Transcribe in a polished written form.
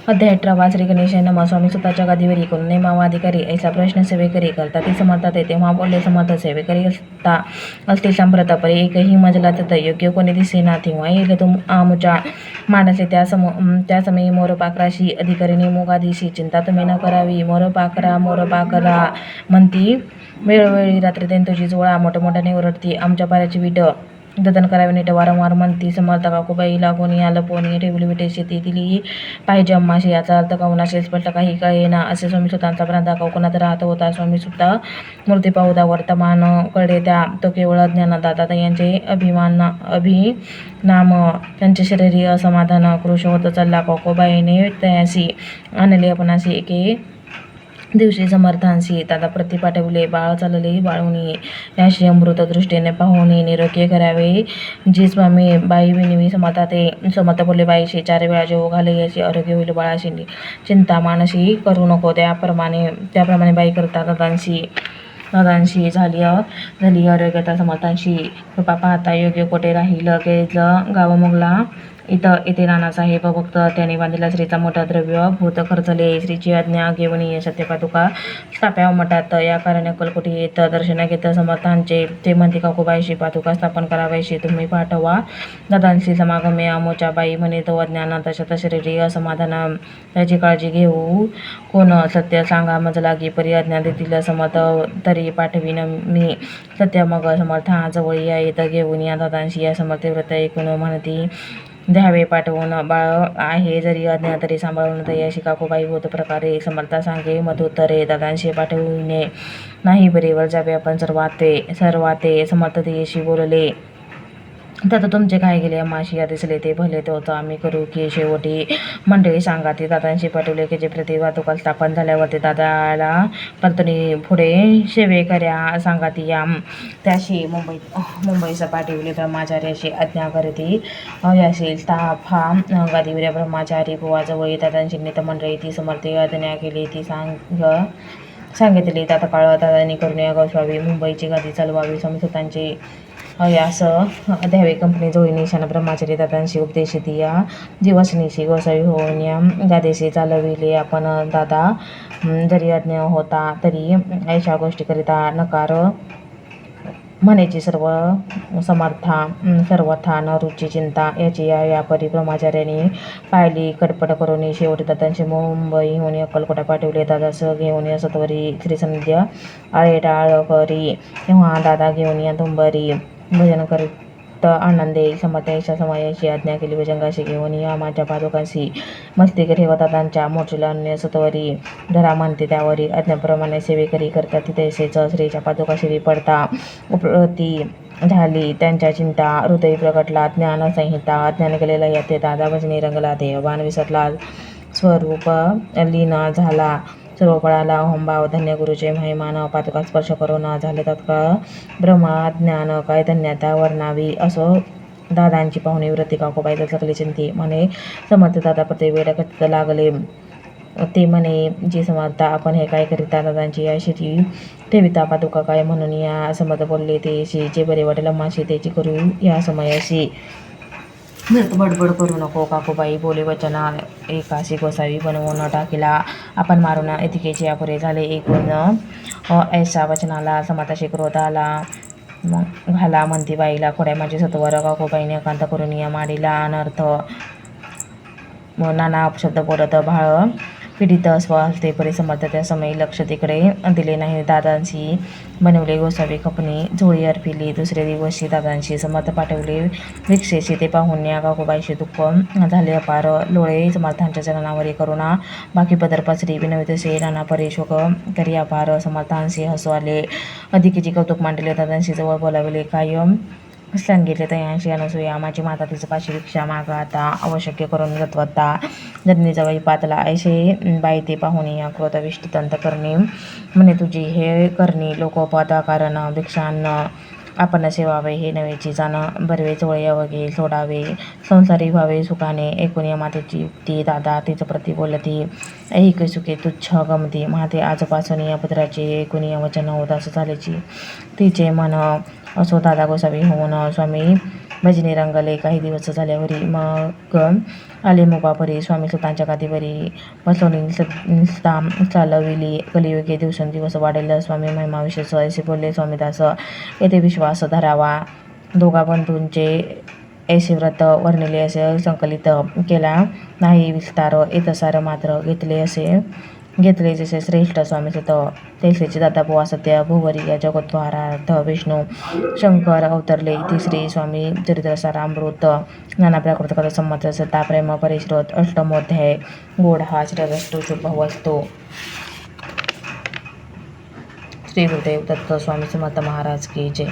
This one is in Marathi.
अध्याय 18 श्री गणेशाय नमः. स्वामी स्वतःच्या गादीवरी कोण नेमावाधिकारी ऐसा प्रश्न सेवेकरी करता ती समर्थात तेव्हा बोलले समर्थ सेवेकरी असता असते संप्रत परी एकही मजला तथ योग्य कोणी दिसेना तेव्हा येईल तुम आमुच्या मानसे त्या समयी मोरपाखराशी अधिकारीने मोगाधीशी चिंता तुम्ही न करावी. मोरपाखरा म्हणती वेळोवेळी रात्री तुझी जोळा मोठमोठ्याने ओरडती आमच्या पाऱ्याची विट जतन करावे नीट वारंवार म्हणती समर्थ काकूबाईला कोणी आलं कोणी ठेवली विटेशी ती दिली पाहिजे अम्माशी. याचा अर्थ काहूनाशी स्पष्ट काही कळेना असे स्वामी सुतांचा भ्रांता काकूनात राहत होता. स्वामी सुद्धा मूर्ती पाहुदा वर्तमान कळले त्या तो केवळ ज्ञानदाता यांचे अभिनाम त्यांचे शरीरी असमाधान कृश होत चालला. काकूबाईने तयासी आणले आपणाशी एके दिवशी समर्थांशी दादा प्रति पाठवले बाळ चालले बाळूनी याशी अमृत दृष्टीने पाहुणी निरोग्य करावे. जी स्वामी बाई विनवी समर्थ बोलले बाईशी 4 वेळा जेव घाले याची आरोग्य होईल बाळाशी चिंता मानशी करू नको. त्याप्रमाणे बाई करता दादांशी झाली आरोग्यता समर्थांशी कृपा पाहता योग्य कोठे राहील गेलं गाव मुगला इथे नानासाहेब भक्त त्याने बांधलेला श्रीचा मोठा द्रव्य भूत खर्चले. श्रीची आज्ञा घेऊन सत्यपादुका स्थाप्या मठात या कारणे अक्कलकोटी येत दर्शन घेत समर्थांचे ते म्हणते काकूबाईशी पादुका स्थापन करावायशी तुम्ही पाठवा दादांशी समागमे आमोच्या बाई म्हणे तो अज्ञान तशा शरीरी असमाधान त्याची काळजी घेऊ कोण सत्य सांगा मज लागी परी आज्ञा देतील समर्थ तरी पाठवीन मी सत्य. मग समर्थ जवळ या येत घेऊन या दादांशी या समर्थ व्रत ऐकून म्हणती द्यावे पाठवून बाळ आहे जरी अज्ञा तरी सांभाळून तयाशी काकूबाई होत प्रकारे समर्था सांगे मधुत्तरे दादांशी पाठविणे नाही बरेवर जावे आपण सर्वाते समर्थ देशी बोलले दादा तुमचे काय गेले अम्माशी या दिसले ते भले ते होतं आम्ही करू की शेवटी मंडळी सांगा ती दादांशी पाठवले की जे प्रतिभा तुका स्थापन झाल्यावरती दादाला परतणी पुढे सेवेकऱ्या सांगा ती या त्याशी मुंबईचा पाठवले ब्रह्माचार्याशी आज्ञा करती याशी स्थापा गादीवर ब्रह्माचारी बुवाजवळ दादांशी नेत मंडळी ती समर्थे आज्ञा केली ती सांगितली तात्काळ दादांनी करून या गोसावी मुंबईची गादी चालवावी. समर्थांचे असं द्यावे कंपनी जोडी निशाणा ब्रह्माचारी दादांशी उपदेशित या जीवसनीशी गोसावी होऊन या गादेशी चालविले. आपण दादा जरी अज्ञ होता तरी अशा गोष्टी करिता नकार म्हणायची सर्वथा न रुची चिंता याची या परी ब्रह्माचार्याने पाहिली कडपट करून शेवटी दादांशी मुंबईहून अक्कलकोटा पाठवले. दादास घेऊन सत्वरी श्रीसंध्य आळेटाळ करी तेव्हा दादा घेऊन या तुंबरी भजन करीत आनंदे समर्थाच्या समयाची आज्ञा केली. भजंगाशी घेऊन या माझ्या पादुकाशी मस्तिके ठेवा दादांच्या मोठीला अन्य सत्वरी धरा म्हणते त्यावरी आज्ञाप्रमाणे सेवेकरी करतात तिथेच श्रीच्या पादुका शिरी पडता उपरती झाली त्यांच्या चिंता हृदय प्रगटला ज्ञानसंहिता अज्ञान केलेला येते दादा भजनी रंगला देवान विसरला स्वरूप लीन झाला सर्व पळाला होंभाव धन्य गुरुचे महिमान पादुका स्पर्श करून झाले तत्काळ ब्रह्मज्ञान काय धन्यता वर्णावी असो दादांची पाहुणी वृत्ती काकूबाई दचकली चिंती म्हणे समर्थ दादा प्रति वेळ कथित लागले ते म्हणे जी समर्थ आपण हे काय करिता दादांची या शिरी ठेविता पादुका काय म्हणून या समर्थ बोलले ते जे बरे वाटेल अम्माशी त्याची करू या समयाशी बडबड करू नको काकूबाई बोले वचना एकाशी गोसावी बनवून टाकीला आपण मारून एतिकेचे अपुरे झाले एकूण ऐसा वचनाला समताशी क्रोध आला घाला म्हणती बाईला खोड्या माझे सत्वर काकूबाईने एकांत करून या माडीला अनर्थ नाना अपशब्द बोलत भाळ पीडित स्वहस्ते परिसमर्थ त्या समयी लक्ष तिकडे दिले नाही. दादांशी बनवले गोसावी खपणी झोळी अर्पिली. दुसरे दिवशी दादांशी समर्थ पाठवले भिक्षेशी ते पाहून या काकूबाईशी दुःख झाले अपार लोळे समर्थांच्या चरणावरी करुणा बाकी पदर पसरी विनवितसे नाना परेशोक करी अपार समर्थांशी हसू आले अधिकीची कौतुक मांडले. दादांशी जवळ बोलावले कायम सांगितले तयांशी अनसूया माझी माता तिचं पाशी भिक्षा मागा आता आवश्यक करून गतवता जन्नी जवळ पातला ऐसे बाई ते पाहून या क्रोधविष्ट तंत करणे म्हणे तुझी हे करणी लोकोपदा कारण भिक्षान्न आपण सेवावे हे नवेची जाणं बरवे चोळे अवघे सोडावे संसारी व्हावे सुखाने एकूण या मातेची युक्ती दादा तिचं प्रति बोलती ऐक सुखे तुच्छ गमती माते आजपासून या पुत्राचे एकूण या वचन उदास झाल्याची तिचे मन असो दादा गोसावी होऊन स्वामी भजनी रंगले. काही दिवस झाल्यावरी मग आले मुकापरी. स्वामी सुतांच्या गादीवरी बसवली निस्ता चालविली. कलियुगे दिवसेंदिवस वाढेल स्वामी महिमा विशेष असे बोलले स्वामीदास. येथे विश्वास धरावा. दोघा बंधूंचे ऐसे व्रत वर्णिले असे संकलित केला नाही विस्तार. येतसार मात्र घेतले जसे श्रेष्ठ स्वामीसुत तैसेचे दादाबुवा सत्य भुवरी जगद्वारार्थ विष्णू शंकर अवतरले. इति श्री स्वामी चरित्रसारामृत नाना प्राकृत कथा संमत सत्ता प्रेम परिश्रोत अष्टमोध्याय. गोड हा श्रीरस्तु शुभवस्तु. श्री गुरुदेव दत्त स्वामी समर्थ महाराज की जय.